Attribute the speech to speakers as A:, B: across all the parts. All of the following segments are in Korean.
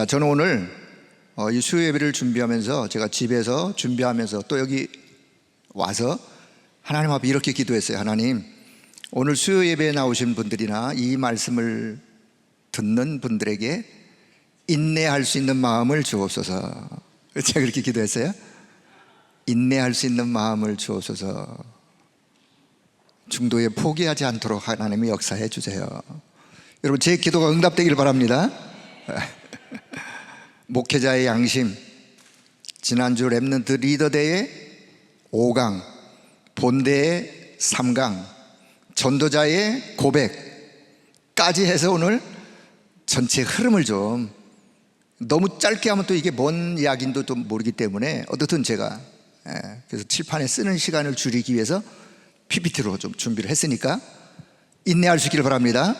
A: 자, 저는 오늘 이 수요 예배를 준비하면서 제가 집에서 준비하면서 또 여기 와서 하나님 앞에 이렇게 기도했어요. 하나님, 오늘 수요 예배에 나오신 분들이나 이 말씀을 듣는 분들에게 인내할 수 있는 마음을 주옵소서. 제가 그렇게 기도했어요. 인내할 수 있는 마음을 주옵소서. 중도에 포기하지 않도록 하나님이 역사해 주세요. 여러분, 제 기도가 응답되길 바랍니다. 목회자의 양심, 지난주 랩넌트 리더대의 5강, 본대의 3강, 전도자의 고백까지 해서 오늘 전체 흐름을 좀, 너무 짧게 하면 또 이게 뭔 이야기인도 또 모르기 때문에 어떻든 제가 그래서 칠판에 쓰는 시간을 줄이기 위해서 PPT로 좀 준비를 했으니까 인내할 수 있기를 바랍니다.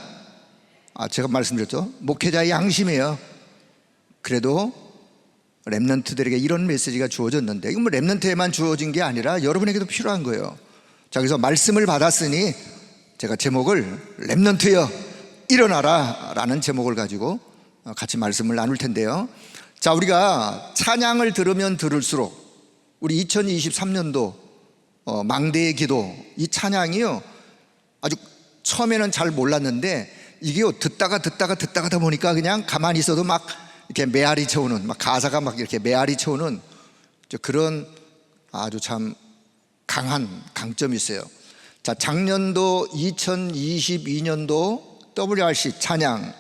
A: 제가 말씀드렸죠. 목회자의 양심이에요. 그래도 랩넌트들에게 이런 메시지가 주어졌는데, 이건 뭐 랩넌트에만 주어진 게 아니라 여러분에게도 필요한 거예요. 자, 그래서 말씀을 받았으니 제가 제목을 랩넌트여 일어나라 라는 제목을 가지고 같이 말씀을 나눌 텐데요. 자, 우리가 찬양을 들으면 들을수록 우리 2023년도 망대의 기도, 이 찬양이요, 아주 처음에는 잘 몰랐는데 이게요, 듣다가 하다 보니까 그냥 가만히 있어도 막 이렇게 메아리 채우는, 막 가사가 막 이렇게 메아리 채우는 그런 아주 참 강한 강점이 있어요. 자, 작년도 2022년도 WRC 찬양,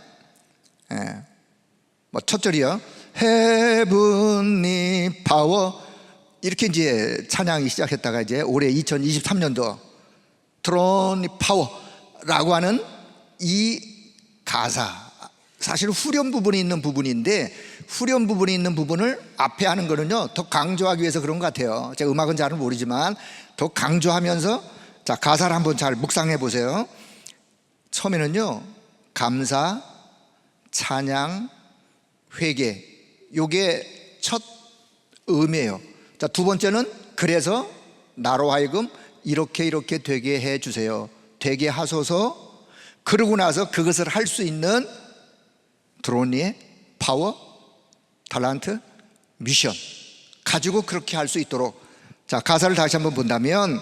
A: 뭐 첫 절이요, Heavenly Power, 이렇게 이제 찬양이 시작했다가 이제 올해 2023년도 Throne Power라고 하는 이 가사, 사실 후렴 부분이 있는 부분인데, 후렴 부분이 있는 부분을 앞에 하는 거는요 더 강조하기 위해서 그런 것 같아요. 제가 음악은 잘은 모르지만 더 강조하면서, 자, 가사를 한번 잘 묵상해 보세요. 처음에는요, 감사, 찬양, 회개, 요게 첫 음이에요. 자, 두 번째는 그래서 나로 하여금 이렇게 되게 해 주세요, 되게 하소서. 그러고 나서 그것을 할 수 있는 드론의 파워, 탤런트, 미션 가지고 그렇게 할 수 있도록. 자, 가사를 다시 한번 본다면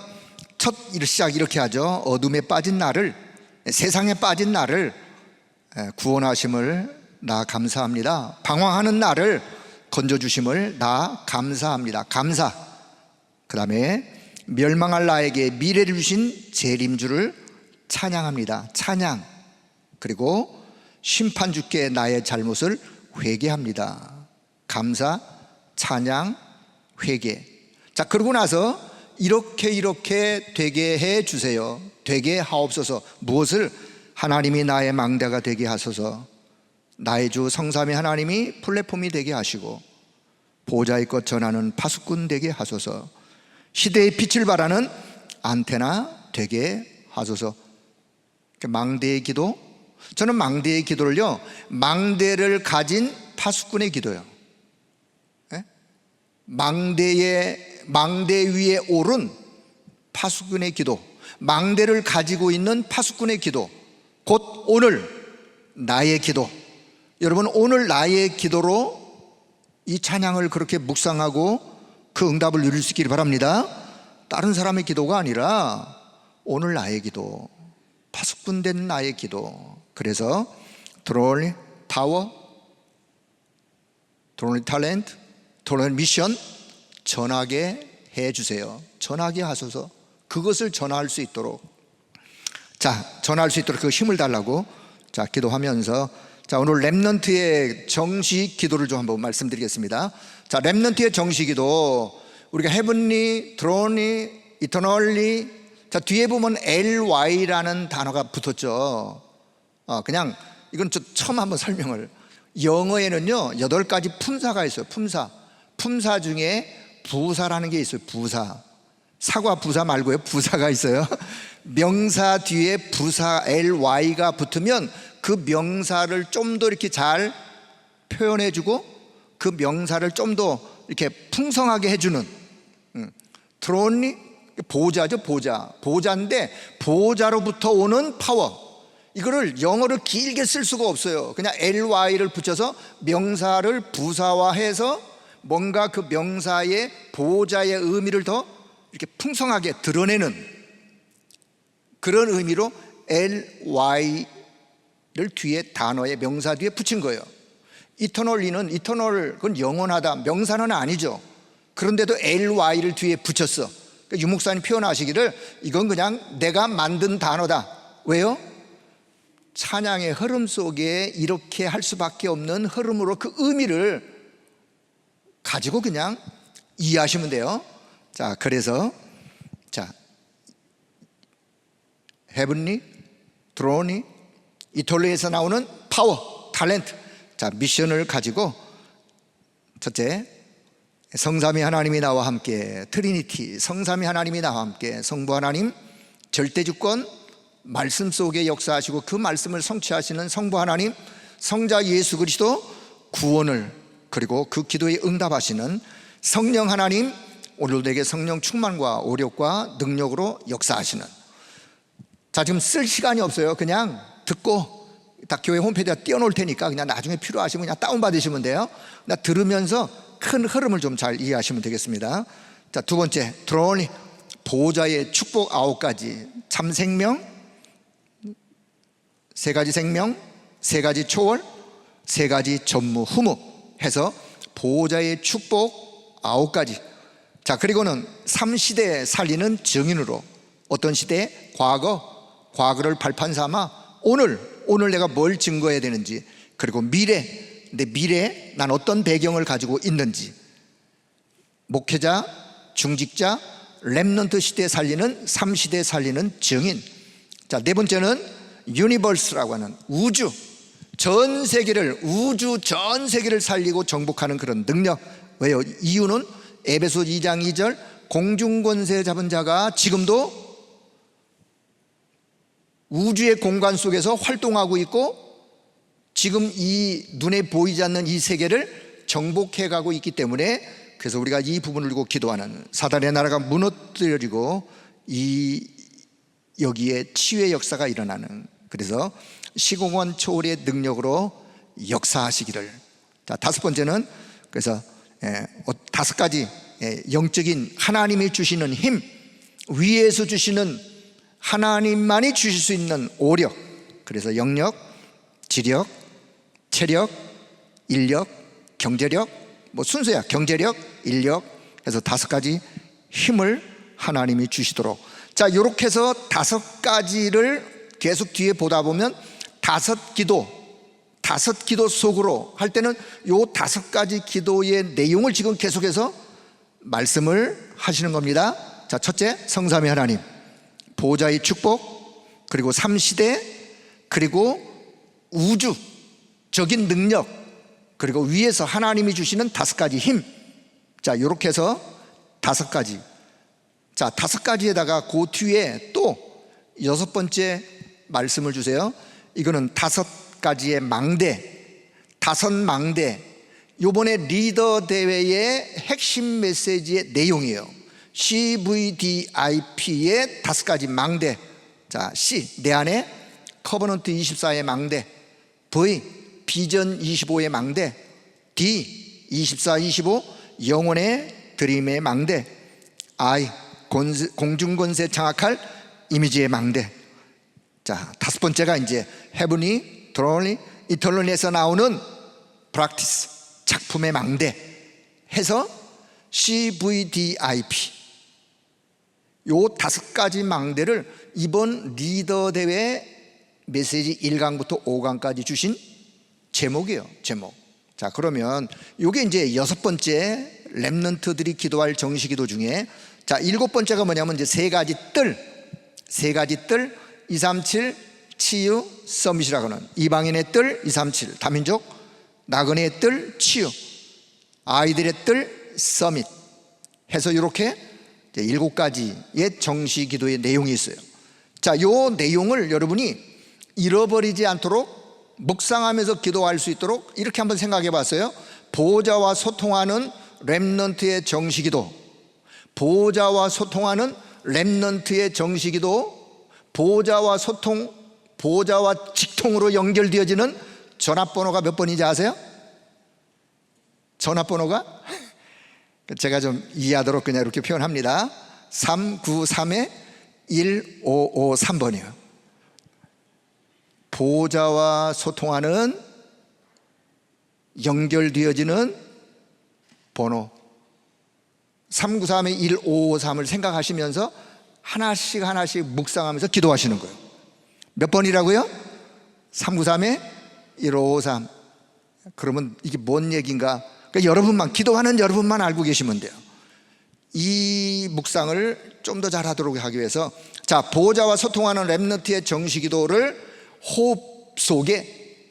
A: 첫 시작 이렇게 하죠. 어둠에 빠진 나를, 세상에 빠진 나를 구원하심을 나 감사합니다. 방황하는 나를 건져주심을 나 감사합니다. 감사. 그 다음에 멸망할 나에게 미래를 주신 재림주를 찬양합니다. 찬양. 그리고 심판주께 나의 잘못을 회개합니다. 감사, 찬양, 회개. 자, 그러고 나서 이렇게 되게 해 주세요, 되게 하옵소서. 무엇을? 하나님이 나의 망대가 되게 하소서. 나의 주 성삼위 하나님이 플랫폼이 되게 하시고 보좌의 것 전하는 파수꾼 되게 하소서. 시대의 빛을 발하는 안테나 되게 하소서. 망대의 기도, 저는 망대의 기도를요, 망대를 가진 파수꾼의 기도예요. 망대 위에 오른 파수꾼의 기도, 망대를 가지고 있는 파수꾼의 기도, 곧 오늘 나의 기도. 여러분, 오늘 나의 기도로 이 찬양을 그렇게 묵상하고 그 응답을 누릴 수 있기를 바랍니다. 다른 사람의 기도가 아니라 오늘 나의 기도, 파수꾼 된 나의 기도. 그래서 드론의 파워, 드론의 탤런트, 드론의 미션 전하게 해주세요. 전하게 하소서. 그것을 전할 수 있도록, 자, 전할 수 있도록 그 힘을 달라고, 자, 기도하면서, 자, 오늘 랩넌트의 정식 기도를 좀 한번 말씀드리겠습니다. 자, 랩넌트의 정식 기도, 우리가 헤븐리, 드론이, 이터널리, 자, 뒤에 보면 LY라는 단어가 붙었죠. 그냥 이건 저 처음 한번 설명을, 영어에는요 8가지 품사가 있어요. 품사 중에 부사라는 게 있어요. 부사, 사과 부사 말고요, 부사가 있어요. 명사 뒤에 부사 LY가 붙으면 그 명사를 좀 더 이렇게 잘 표현해주고 그 명사를 좀 더 이렇게 풍성하게 해주는, 드론이 보좌죠. 보좌인데 보좌로부터 오는 파워, 이거를 영어를 길게 쓸 수가 없어요. 그냥 ly를 붙여서 명사를 부사화해서 뭔가 그 명사의 보호자의 의미를 더 이렇게 풍성하게 드러내는 그런 의미로 ly를 뒤에 단어의 명사 뒤에 붙인 거예요. 이터널리는 이터널 그건 영원하다 명사는 아니죠. 그런데도 ly를 뒤에 붙였어. 그러니까 유 목사님 표현하시기를 이건 그냥 내가 만든 단어다. 왜요? 찬양의 흐름 속에 이렇게 할 수밖에 없는 흐름으로 그 의미를 가지고 그냥 이해하시면 돼요. 자, 그래서 자, 헤븐리, 드론이 이톨리에서 나오는 파워, 탤런트. 자, 미션을 가지고 첫째, 성삼위 하나님이 나와 함께, 트리니티, 성삼위 하나님이 나와 함께, 성부 하나님 절대주권 말씀 속에 역사하시고 그 말씀을 성취하시는 성부 하나님, 성자 예수 그리스도 구원을, 그리고 그 기도에 응답하시는 성령 하나님, 오늘도 내게 성령 충만과 오력과 능력으로 역사하시는. 자, 지금 쓸 시간이 없어요. 그냥 듣고 다 교회 홈페이지에 띄워놓을 테니까 그냥 나중에 필요하시면 그냥 다운받으시면 돼요. 그냥 들으면서 큰 흐름을 좀 잘 이해하시면 되겠습니다. 자, 두 번째, 드론이 보호자의 축복 9가지, 참 생명, 3가지 생명, 3가지 초월, 3가지 전무후무 해서 보호자의 축복 9가지. 자, 그리고는 3시대 살리는 증인으로, 어떤 시대? 과거를 발판 삼아 오늘 내가 뭘 증거해야 되는지, 그리고 내 미래에 난 어떤 배경을 가지고 있는지, 목회자, 중직자, 렘넌트 시대에 살리는 3시대에 살리는 증인. 자, 네 번째는 유니버스라고 하는 우주 전 세계를 살리고 정복하는 그런 능력. 왜요? 이유는 에베소 2장 2절 공중권세 잡은 자가 지금도 우주의 공간 속에서 활동하고 있고 지금 이 눈에 보이지 않는 이 세계를 정복해 가고 있기 때문에, 그래서 우리가 이 부분을 두고 기도하는, 사단의 나라가 무너뜨려지고 여기에 치유의 역사가 일어나는, 그래서 시공간 초월의 능력으로 역사하시기를. 자, 다섯 번째는 그래서 5가지 영적인 하나님이 주시는 힘, 위에서 주시는 하나님만이 주실 수 있는 오력, 그래서 영력, 지력, 체력, 인력, 경제력, 순서야. 경제력, 인력 해서 5가지 힘을 하나님이 주시도록. 자, 이렇게 해서 5가지를 계속 뒤에 보다 보면 5기도 속으로 할 때는 요 5가지 기도의 내용을 지금 계속해서 말씀을 하시는 겁니다. 자, 첫째, 성삼위 하나님, 보호자의 축복, 그리고 3시대, 그리고 우주적인 능력, 그리고 위에서 하나님이 주시는 5가지 힘. 자, 이렇게 해서 5가지. 자, 5가지에다가 그 뒤에 또 6번째 말씀을 주세요. 이거는 5가지의 망대, 5망대. 요번에 리더 대회의 핵심 메시지의 내용이에요. CVDIP의 5가지 망대. 자, C, 내 안에 커버넌트 24의 망대, V, 비전 25의 망대, D, 24, 25 영혼의 드림의 망대, I, 공중권세 장악할 이미지의 망대. 자, 5번째가 이제 헤븐리, 드론리, 이털론에서 나오는 프랙티스, 작품의 망대 해서 CVDIP. 요 5가지 망대를 이번 리더 대회 메시지 1강부터 5강까지 주신 제목이에요. 제목. 자, 그러면 요게 이제 6번째 렘넌트들이 기도할 정시기도 중에, 자, 7번째가 뭐냐면 이제 3가지 뜰 237 치유 서밋이라고 하는, 이방인의 뜰 237 다민족, 나그네의 뜰 치유, 아이들의 뜰 서밋 해서 이렇게 7가지의 정시기도의 내용이 있어요. 자, 요 내용을 여러분이 잃어버리지 않도록 묵상하면서 기도할 수 있도록 이렇게 한번 생각해 봤어요. 보호자와 소통하는 렘넌트의 정시기도, 보호자와 소통하는 렘넌트의 정시기도, 보호자와 소통 보좌와 직통으로 연결되어지는 전화번호가 몇 번인지 아세요? 전화번호가 제가 좀 이해하도록 그냥 이렇게 표현합니다. 393-1553번이에요 보좌와 소통하는 연결되어지는 번호 393-1553을 생각하시면서 하나씩 하나씩 묵상하면서 기도하시는 거예요. 몇 번이라고요? 393-1553. 그러면 이게 뭔 얘기인가? 그러니까 여러분만, 기도하는 여러분만 알고 계시면 돼요. 이 묵상을 좀 더 잘하도록 하기 위해서, 자, 보호자와 소통하는 렘넌트의 정시 기도를 호흡 속에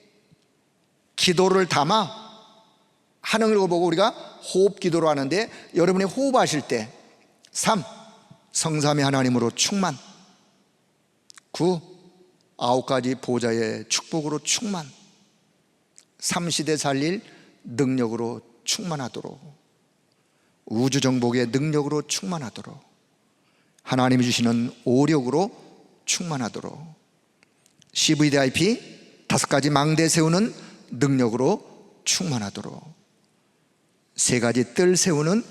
A: 기도를 담아 하는 걸 보고 우리가 호흡 기도로 하는데, 여러분이 호흡하실 때 3. 성삼위 하나님으로 충만. 9. 9가지 보호자의 축복으로 충만. 3시대 살릴 능력으로 충만하도록, 우주정복의 능력으로 충만하도록, 하나님이 주시는 오력으로 충만하도록, CVDIP 5가지 망대 세우는 능력으로 충만하도록, 3가지 뜰 세우는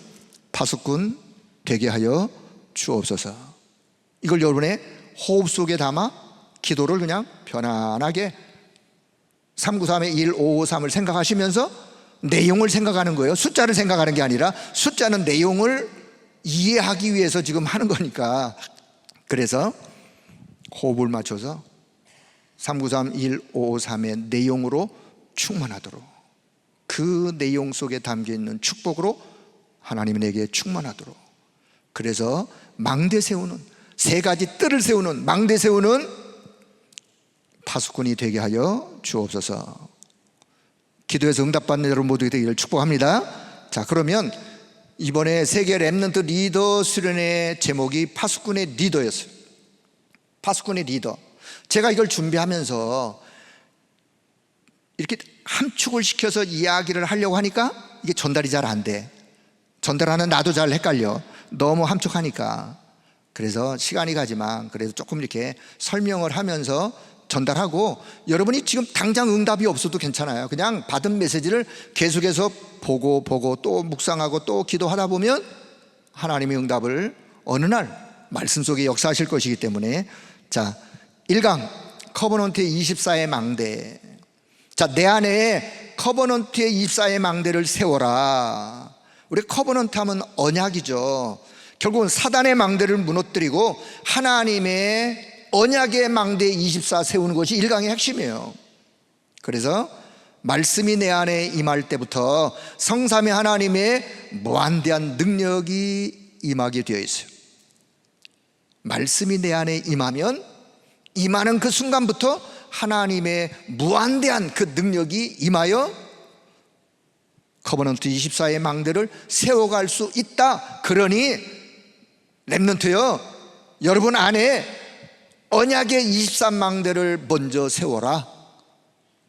A: 파수꾼 되게 하여 주옵소서. 이걸 여러분의 호흡 속에 담아 기도를 그냥 편안하게 393-1553을 생각하시면서 내용을 생각하는 거예요. 숫자를 생각하는 게 아니라, 숫자는 내용을 이해하기 위해서 지금 하는 거니까. 그래서 호흡을 맞춰서 393-1553의 내용으로 충만하도록, 그 내용 속에 담겨있는 축복으로 하나님이 내게 충만하도록. 그래서 망대 세우는, 3가지 뜰을 세우는, 망대 세우는 파수꾼이 되게 하여 주옵소서. 기도에서 응답받는 여러분 모두가 되기를 축복합니다. 자, 그러면 이번에 세계 렘넌트 리더 수련의 제목이 파수꾼의 리더였어요. 파수꾼의 리더. 제가 이걸 준비하면서 이렇게 함축을 시켜서 이야기를 하려고 하니까 이게 전달이 잘 안 돼. 전달하는 나도 잘 헷갈려. 너무 함축하니까. 그래서 시간이 가지만 그래도 조금 이렇게 설명을 하면서 전달하고, 여러분이 지금 당장 응답이 없어도 괜찮아요. 그냥 받은 메시지를 계속해서 보고 또 묵상하고 또 기도하다 보면 하나님의 응답을 어느 날 말씀 속에 역사하실 것이기 때문에. 자, 1강 커버넌트의 24의 망대. 자, 내 안에 커버넌트의 24의 망대를 세워라. 우리 커버넌트 하면 언약이죠. 결국은 사단의 망대를 무너뜨리고 하나님의 언약의 망대 24 세우는 것이 1강의 핵심이에요. 그래서 말씀이 내 안에 임할 때부터 성삼위 하나님의 무한대한 능력이 임하게 되어 있어요. 말씀이 내 안에 임하면, 임하는 그 순간부터 하나님의 무한대한 그 능력이 임하여 커버넌트 24의 망대를 세워갈 수 있다. 그러니 렘넌트여, 여러분 안에 언약의 23망대를 먼저 세워라.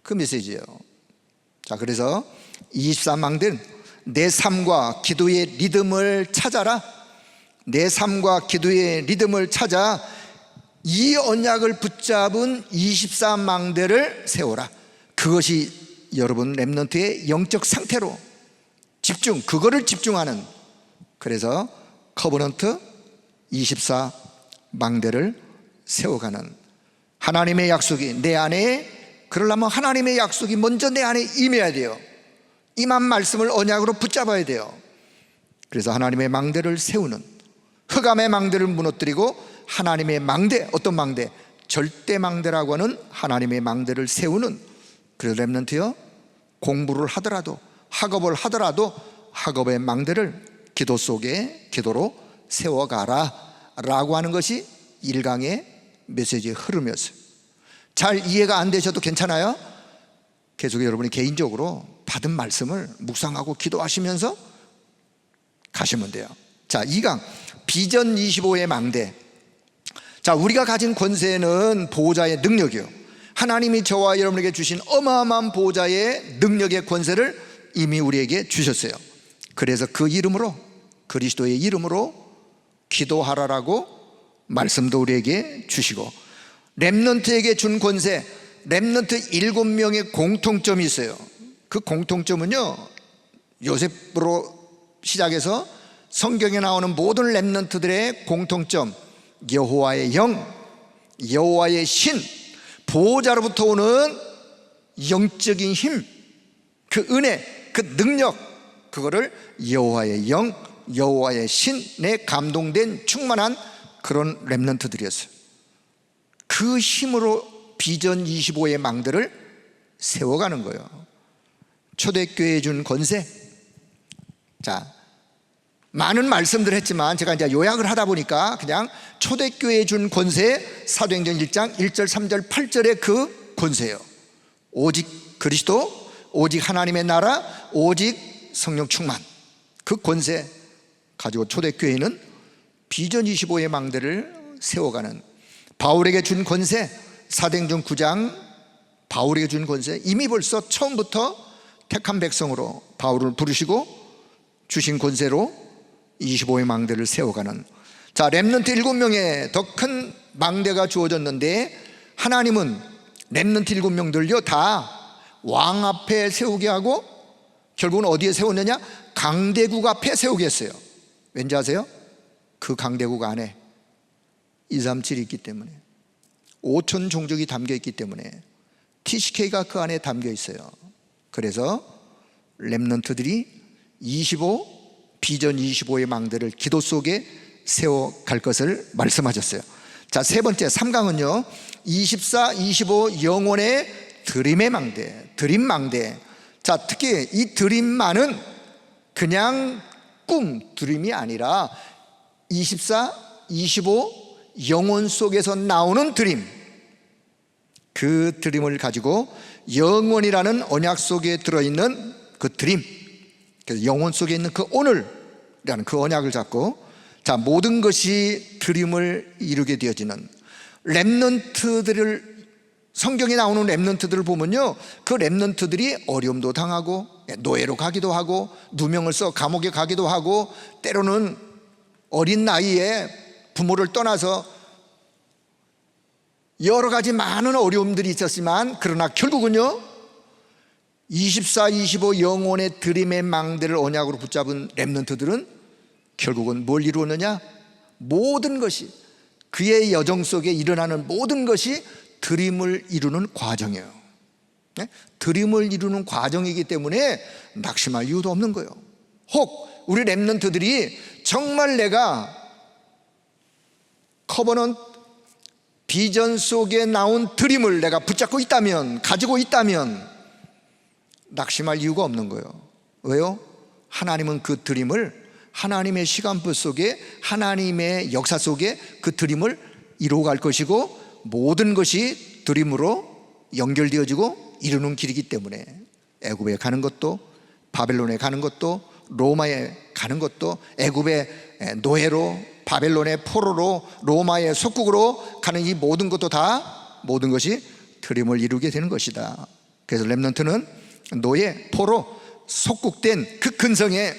A: 그 메시지예요. 자, 그래서 23망대는 내 삶과 기도의 리듬을 찾아라. 내 삶과 기도의 리듬을 찾아 이 언약을 붙잡은 24망대를 세워라. 그것이 여러분 렘넌트의 영적 상태로 집중, 그거를 집중하는, 그래서 커버넌트 24망대를 세워가는 하나님의 약속이 내 안에, 그러려면 하나님의 약속이 먼저 내 안에 임해야 돼요. 임한 말씀을 언약으로 붙잡아야 돼요. 그래서 하나님의 망대를 세우는, 흑암의 망대를 무너뜨리고 하나님의 망대, 어떤 망대? 절대 망대라고 하는 하나님의 망대를 세우는. 그래서 렘넌트요, 공부를 하더라도, 학업을 하더라도 학업의 망대를 기도 속에 기도로 세워가라 라고 하는 것이 1강의 메시지의 흐름이었어요. 잘 이해가 안 되셔도 괜찮아요. 계속 여러분이 개인적으로 받은 말씀을 묵상하고 기도하시면서 가시면 돼요. 자, 2강 비전 25의 망대. 자, 우리가 가진 권세는 보호자의 능력이요, 하나님이 저와 여러분에게 주신 어마어마한 보호자의 능력의 권세를 이미 우리에게 주셨어요. 그래서 그 이름으로, 그리스도의 이름으로 기도하라라고 말씀도 우리에게 주시고, 렘넌트에게 준 권세, 렘넌트 7명의 공통점이 있어요. 그 공통점은요, 요셉으로 시작해서 성경에 나오는 모든 렘넌트들의 공통점, 여호와의 영, 여호와의 신, 보호자로부터 오는 영적인 힘, 그 은혜, 그 능력, 그거를 여호와의 영, 여호와의 신에 감동된 충만한 그런 렘넌트들이었어요. 그 힘으로 비전 25의 망대를 세워가는 거예요. 초대교회에 준 권세. 자, 많은 말씀들 했지만 제가 이제 요약을 하다 보니까 그냥 초대교회에 준 권세, 사도행전 1장 1절 3절 8절의 그 권세예요. 오직 그리스도, 오직 하나님의 나라, 오직 성령 충만, 그 권세 가지고 초대교회는 비전 25의 망대를 세워가는, 바울에게 준 권세, 사도행전 9장 바울에게 준 권세, 이미 벌써 처음부터 택한 백성으로 바울을 부르시고 주신 권세로 25의 망대를 세워가는, 자, 렘넌트 7명의 더 큰 망대가 주어졌는데, 하나님은 렘넌트 7명들요 다 왕 앞에 세우게 하고 결국은 어디에 세웠느냐? 강대국 앞에 세우게 했어요. 왠지 아세요? 그 강대국 안에 237이 있기 때문에, 5천 종족이 담겨 있기 때문에, TCK가 그 안에 담겨 있어요. 그래서 렘넌트들이 25, 비전 25의 망대를 기도 속에 세워갈 것을 말씀하셨어요. 자, 세 번째 3강은요 24, 25 영혼의 드림의 망대, 드림 망대. 자, 특히 이 드림만은 그냥 꿈, 드림이 아니라 24, 25 영혼 속에서 나오는 드림, 그 드림을 가지고 영혼이라는 언약 속에 들어있는 그 드림, 그래서 영혼 속에 있는 그 오늘이라는 그 언약을 잡고, 자, 모든 것이 드림을 이루게 되어지는 렘넌트들을, 성경에 나오는 렘넌트들을 보면요, 그 렘넌트들이 어려움도 당하고 노예로 가기도 하고 누명을 써 감옥에 가기도 하고 때로는 어린 나이에 부모를 떠나서 여러 가지 많은 어려움들이 있었지만, 그러나 결국은요 24, 25 영혼의 드림의 망대를 언약으로 붙잡은 렘넌트들은 결국은 뭘 이루었느냐? 모든 것이, 그의 여정 속에 일어나는 모든 것이 드림을 이루는 과정이에요. 네? 드림을 이루는 과정이기 때문에 낙심할 이유도 없는 거예요. 혹 우리 렘넌트들이 정말 내가 커버넌트 비전 속에 나온 드림을 내가 붙잡고 있다면, 가지고 있다면 낙심할 이유가 없는 거예요. 왜요? 하나님은 그 드림을 하나님의 시간표 속에, 하나님의 역사 속에 그 드림을 이루어갈 것이고, 모든 것이 드림으로 연결되어지고 이루는 길이기 때문에 애굽에 가는 것도, 바벨론에 가는 것도, 로마에 가는 것도, 애굽의 노예로, 바벨론의 포로로, 로마의 속국으로 가는 이 모든 것도 다, 모든 것이 드림을 이루게 되는 것이다. 그래서 렘넌트는 노예, 포로, 속국된 그 근성에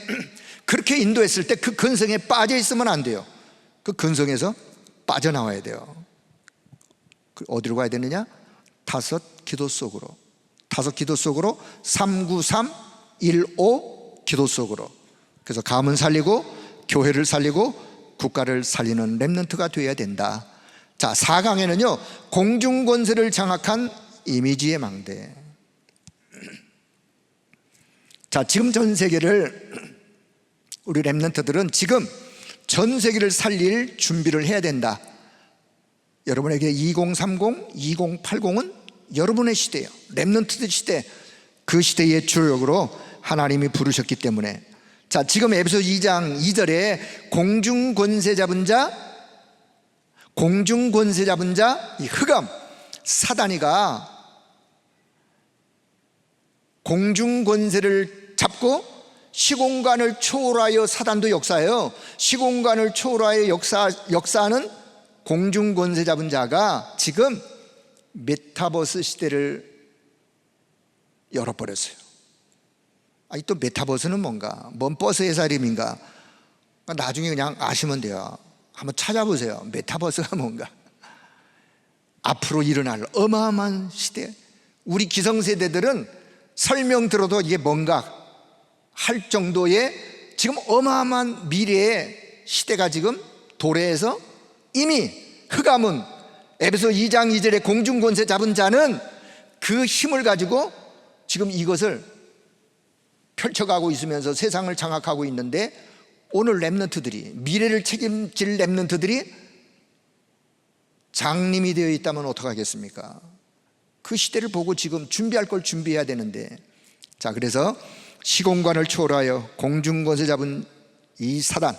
A: 그렇게 인도했을 때 그 근성에 빠져 있으면 안 돼요. 그 근성에서 빠져나와야 돼요. 어디로 가야 되느냐? 다섯 기도 속으로, 다섯 기도 속으로, 393, 15 기도 속으로. 그래서 가문 살리고 교회를 살리고 국가를 살리는 렘넌트가 되어야 된다. 자, 4강에는요 공중권세를 장악한 이미지의 망대. 자, 지금 전 세계를, 우리 렘넌트들은 지금 전 세계를 살릴 준비를 해야 된다. 여러분에게 2030, 2080은 여러분의 시대예요. 렘넌트들 시대, 그 시대의 주력으로 하나님이 부르셨기 때문에. 자, 지금 에베소 2장 2절에 공중권세 잡은 자, 공중권세 잡은 자, 이 흑암 사단이가 공중권세를 잡고 시공간을 초월하여, 사단도 역사예요. 시공간을 초월하여 역사하는 공중권세 잡은 자가 지금 메타버스 시대를 열어버렸어요. 아니, 또 메타버스는 뭔가, 뭔 버스 회사 이름인가, 나중에 그냥 아시면 돼요. 한번 찾아보세요. 메타버스가 뭔가. 앞으로 일어날 어마어마한 시대, 우리 기성세대들은 설명 들어도 이게 뭔가 할 정도의 지금 어마어마한 미래의 시대가 지금 도래해서 이미 흑암은 에베소 2장 2절에 공중권세 잡은 자는 그 힘을 가지고 지금 이것을 펼쳐가고 있으면서 세상을 장악하고 있는데, 오늘 렘넌트들이, 미래를 책임질 렘넌트들이 장님이 되어 있다면 어떡하겠습니까? 그 시대를 보고 지금 준비할 걸 준비해야 되는데, 자, 그래서 시공간을 초월하여 공중권세 잡은 이 사단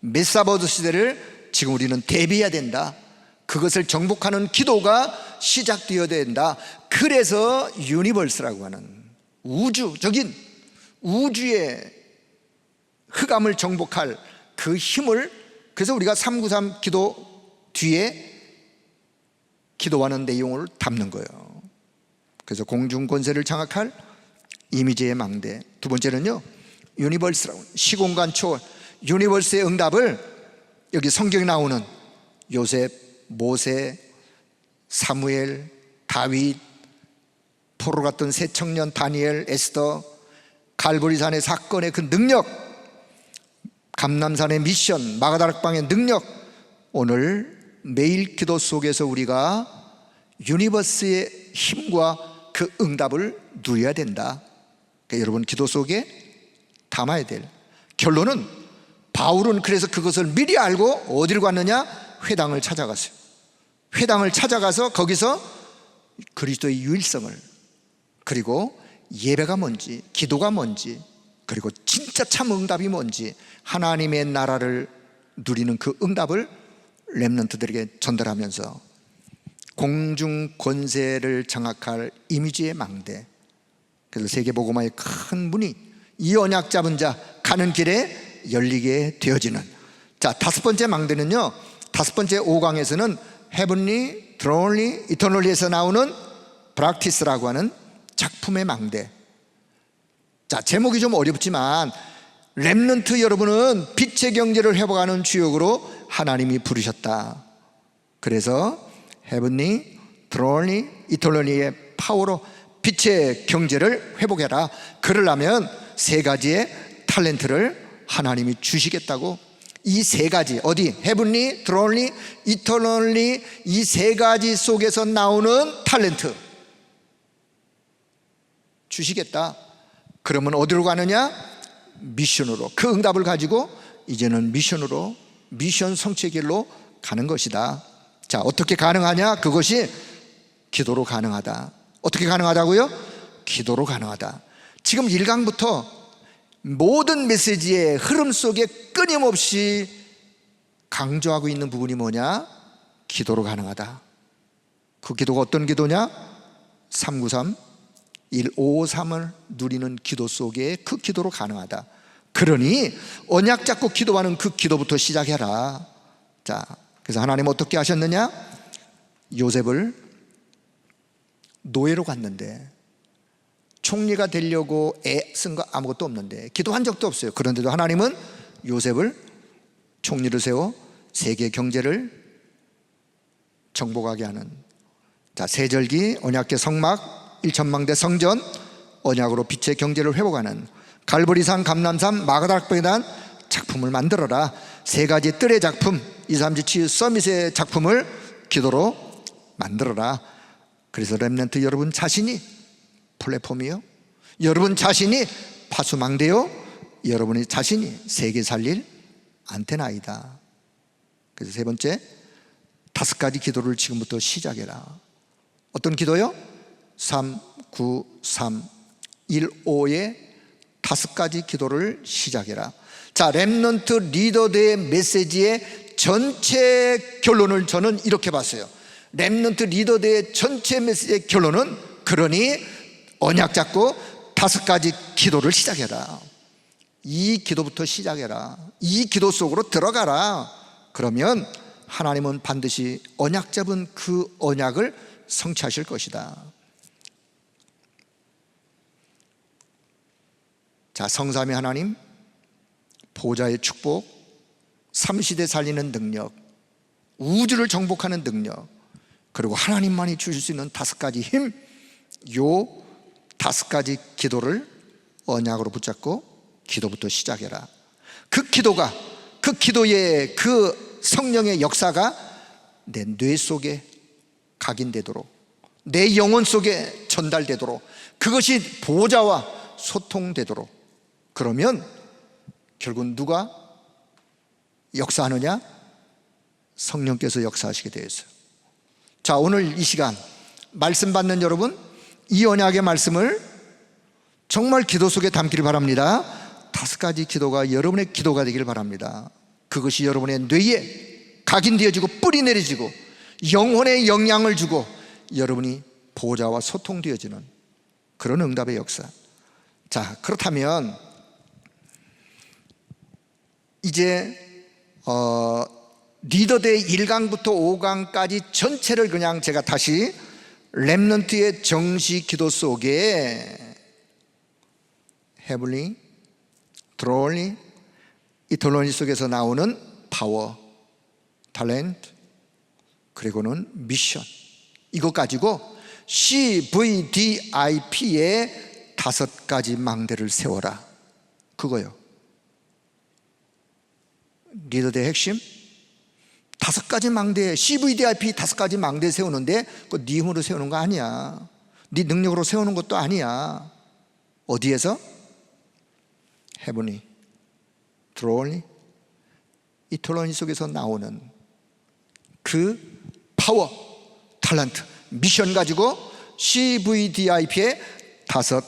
A: 메사버드 시대를 지금 우리는 대비해야 된다. 그것을 정복하는 기도가 시작되어야 된다. 그래서 유니버스라고 하는 우주적인 우주의 흑암을 정복할 그 힘을, 그래서 우리가 393 기도 뒤에 기도하는 내용을 담는 거예요. 그래서 공중권세를 장악할 이미지의 망대. 두 번째는요, 유니버스라고, 시공간 초월. 유니버스의 응답을 여기 성경에 나오는 요셉, 모세, 사무엘, 다윗, 포로 갔던 새 청년 다니엘, 에스더, 갈보리산의 사건의 그 능력, 감람산의 미션, 마가다락방의 능력, 오늘 매일 기도 속에서 우리가 유니버스의 힘과 그 응답을 누려야 된다. 그러니까 여러분 기도 속에 담아야 될 결론은, 바울은 그래서 그것을 미리 알고 어디를 갔느냐? 회당을 찾아갔어요. 회당을 찾아가서 거기서 그리스도의 유일성을, 그리고 예배가 뭔지, 기도가 뭔지, 그리고 진짜 참 응답이 뭔지, 하나님의 나라를 누리는 그 응답을 렘넌트들에게 전달하면서 공중 권세를 장악할 이미지의 망대. 그래서 세계복음화의 큰 문이 이 언약 잡은 자 가는 길에 열리게 되어지는. 자, 다섯 번째 망대는요, 다섯 번째 5강에서는 헤븐리, 드론리, 이터널리에서 나오는 프락티스라고 하는 작품의 망대. 자, 제목이 좀 어렵지만 렘넌트 여러분은 빛의 경제를 회복하는 주역으로 하나님이 부르셨다. 그래서 헤븐리, 드론리, 이터널리의 파워로 빛의 경제를 회복해라. 그러려면 세 가지의 탤런트를 하나님이 주시겠다고. 이 세 가지, 어디? 헤븐리, 드론리, 이터널리, 이 세 가지 속에서 나오는 탤런트 주시겠다. 그러면 어디로 가느냐? 미션으로. 그 응답을 가지고 이제는 미션으로, 미션 성취의 길로 가는 것이다. 자, 어떻게 가능하냐? 그것이 기도로 가능하다. 어떻게 가능하다고요? 기도로 가능하다. 지금 1강부터 모든 메시지의 흐름 속에 끊임없이 강조하고 있는 부분이 뭐냐? 기도로 가능하다. 그 기도가 어떤 기도냐? 393 1553을 누리는 기도 속에 그 기도로 가능하다. 그러니 언약 잡고 기도하는 그 기도부터 시작해라. 자, 그래서 하나님 어떻게 하셨느냐? 요셉을 노예로 갔는데, 총리가 되려고 애쓴 거 아무것도 없는데, 기도한 적도 없어요. 그런데도 하나님은 요셉을 총리를 세워 세계 경제를 정복하게 하는. 자, 세절기, 언약궤 성막, 일천망대 성전, 언약으로 빛의 경제를 회복하는, 갈보리산, 감람산, 마가다락방에 대한 작품을 만들어라. 세 가지 뜰의 작품, 237 서밋의 작품을 기도로 만들어라. 그래서 렘넌트 여러분 자신이 플랫폼이요, 여러분 자신이 파수망대요, 여러분이 자신이 세계 살릴 안테나이다. 그래서 세 번째, 다섯 가지 기도를 지금부터 시작해라. 어떤 기도요? 3, 9, 3, 1, 5의 다섯 가지 기도를 시작해라. 자, 렘넌트 리더들의 메시지의 전체 결론을 저는 이렇게 봤어요. 렘넌트 리더들의 전체 메시지의 결론은, 그러니 언약 잡고 다섯 가지 기도를 시작해라. 이 기도부터 시작해라. 이 기도 속으로 들어가라. 그러면 하나님은 반드시 언약 잡은 그 언약을 성취하실 것이다. 자, 성삼위 하나님, 보좌의 축복, 삼시대 살리는 능력, 우주를 정복하는 능력, 그리고 하나님만이 주실 수 있는 5가지 힘, 요 5가지 기도를 언약으로 붙잡고 기도부터 시작해라. 그 기도의 그 성령의 역사가 내 뇌 속에 각인되도록, 내 영혼 속에 전달되도록, 그것이 보호자와 소통되도록. 그러면 결국 누가 역사하느냐? 성령께서 역사하시게 되어 있어요. 자, 오늘 이 시간 말씀 받는 여러분, 이 언약의 말씀을 정말 기도 속에 담기를 바랍니다. 5가지 기도가 여러분의 기도가 되기를 바랍니다. 그것이 여러분의 뇌에 각인되어지고 뿌리 내려지고 영혼에 영향을 주고 여러분이 보호자와 소통되어지는 그런 응답의 역사. 자, 그렇다면 이제 리더대 1강부터 5강까지 전체를 그냥 제가 다시 렘넌트의 정시 기도 속에 헤블리, 드롤리, 이터널리 속에서 나오는 파워, 탤런트, 그리고는 미션, 이것 가지고 CVDIP의 5가지 망대를 세워라. 그거요. 리더의 핵심 5가지 망대, CVDIP 5가지 망대 세우는데 그거 네 힘으로 세우는 거 아니야. 네 능력으로 세우는 것도 아니야. 어디에서? 헤븐리, 드롤리, 이터널리 속에서 나오는 그 파워, 탤런트, 미션 가지고 CVDIP의 5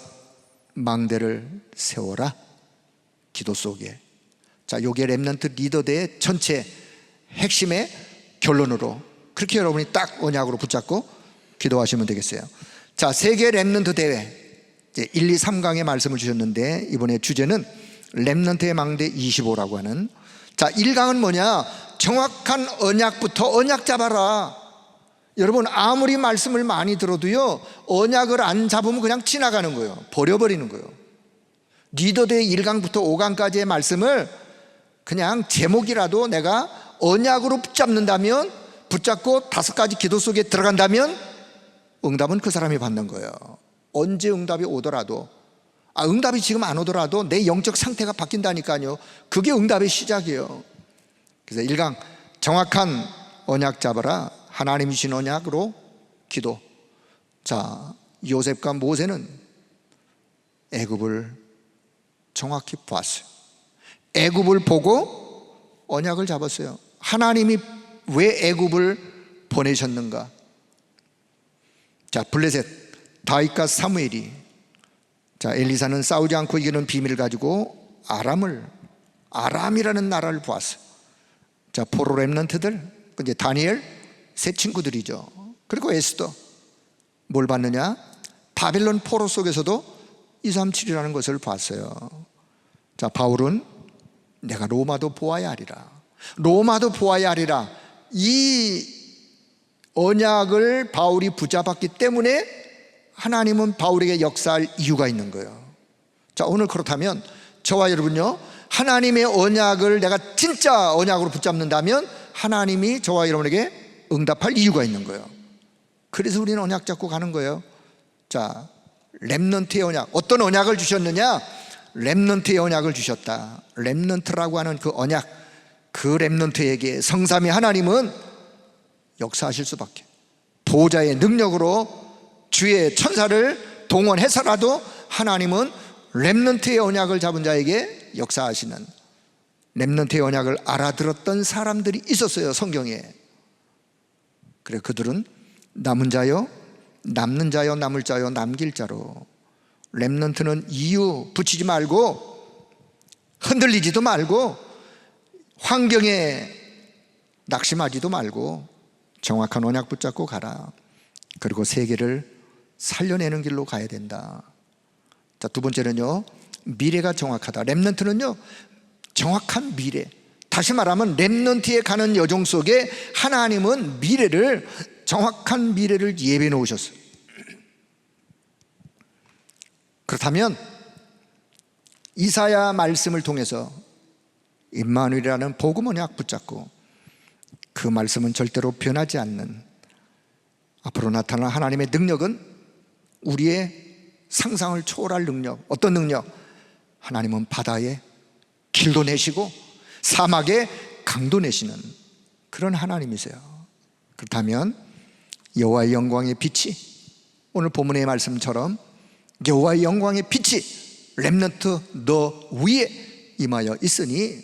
A: 망대를 세워라. 기도 속에. 자, 요게 렘넌트 리더대의 전체 핵심의 결론으로, 그렇게 여러분이 딱 언약으로 붙잡고 기도하시면 되겠어요. 자, 세계 렘넌트 대회 이제 1, 2, 3강의 말씀을 주셨는데 이번에 주제는 렘넌트의 망대 25라고 하는. 자, 1강은 뭐냐? 정확한 언약부터 언약 잡아라. 여러분, 아무리 말씀을 많이 들어도요, 언약을 안 잡으면 그냥 지나가는 거예요. 버려버리는 거예요. 리더대 1강부터 5강까지의 말씀을 그냥 제목이라도 내가 언약으로 붙잡는다면, 붙잡고 5가지 기도 속에 들어간다면 응답은 그 사람이 받는 거예요. 언제 응답이 오더라도, 응답이 지금 안 오더라도 내 영적 상태가 바뀐다니까요. 그게 응답의 시작이에요. 그래서 1강 정확한 언약 잡아라. 하나님이 주신 언약으로 기도. 자, 요셉과 모세는 애굽을 정확히 봤어요. 애굽을 보고 언약을 잡았어요. 하나님이 왜 애굽을 보내셨는가? 자, 블레셋, 다윗과 사무엘이, 자, 엘리사는 싸우지 않고 이기는 비밀을 가지고 아람이라는 나라를 보았어요. 자, 포로 렘넌트들, 이제 다니엘, 세 친구들이죠. 그리고 에스더, 뭘 봤느냐? 바벨론 포로 속에서도 237이라는 것을 봤어요. 자, 바울은 내가 로마도 보아야 하리라. 로마도 보아야 하리라. 이 언약을 바울이 붙잡았기 때문에 하나님은 바울에게 역사할 이유가 있는 거예요. 자, 오늘 그렇다면 저와 여러분요, 하나님의 언약을 내가 진짜 언약으로 붙잡는다면 하나님이 저와 여러분에게 응답할 이유가 있는 거예요. 그래서 우리는 언약 잡고 가는 거예요. 자, 렘넌트의 언약. 어떤 언약을 주셨느냐? 렘넌트의 언약을 주셨다. 렘넌트라고 하는 그 언약, 그 렘넌트에게 성삼위 하나님은 역사하실 수밖에. 보호자의 능력으로 주의 천사를 동원해서라도 하나님은 렘넌트의 언약을 잡은 자에게 역사하시는, 렘넌트의 언약을 알아들었던 사람들이 있었어요, 성경에. 그래, 그들은 남은 자요, 남는 자요, 남을 자요, 남길 자로. 렘넌트는 이유 붙이지 말고, 흔들리지도 말고, 환경에 낙심하지도 말고 정확한 언약 붙잡고 가라. 그리고 세계를 살려내는 길로 가야 된다. 자, 두 번째는요, 미래가 정확하다. 렘넌트는요, 정확한 미래. 다시 말하면 렘넌트에 가는 여정 속에 하나님은 미래를, 정확한 미래를 예비해 놓으셨어요. 그렇다면 이사야 말씀을 통해서 임마누엘이라는 복음 언약 붙잡고, 그 말씀은 절대로 변하지 않는 앞으로 나타날 하나님의 능력은 우리의 상상을 초월할 능력. 어떤 능력? 하나님은 바다에 길도 내시고 사막에 강도 내시는 그런 하나님이세요. 그렇다면 여호와의 영광의 빛이, 오늘 본문의 말씀처럼 여호와의 영광의 빛이 렘넌트 너 위에 임하여 있으니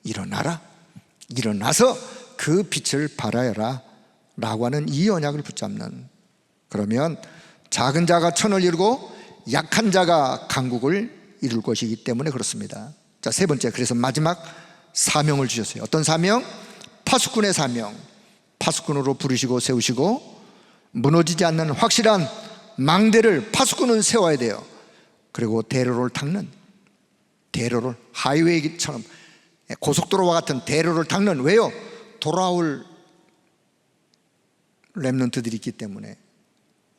A: 일어나라, 일어나서 그 빛을 발하여라 라고 하는 이 언약을 붙잡는, 그러면 작은 자가 천을 이루고 약한 자가 강국을 이룰 것이기 때문에 그렇습니다. 자, 세 번째, 그래서 마지막 사명을 주셨어요. 어떤 사명? 파수꾼의 사명. 파수꾼으로 부르시고 세우시고 무너지지 않는 확실한 망대를 파수꾼은 세워야 돼요. 그리고 대로를 닦는, 대로를 하이웨이처럼 고속도로와 같은 대로를 닦는, 왜요? 돌아올 렘넌트들이 있기 때문에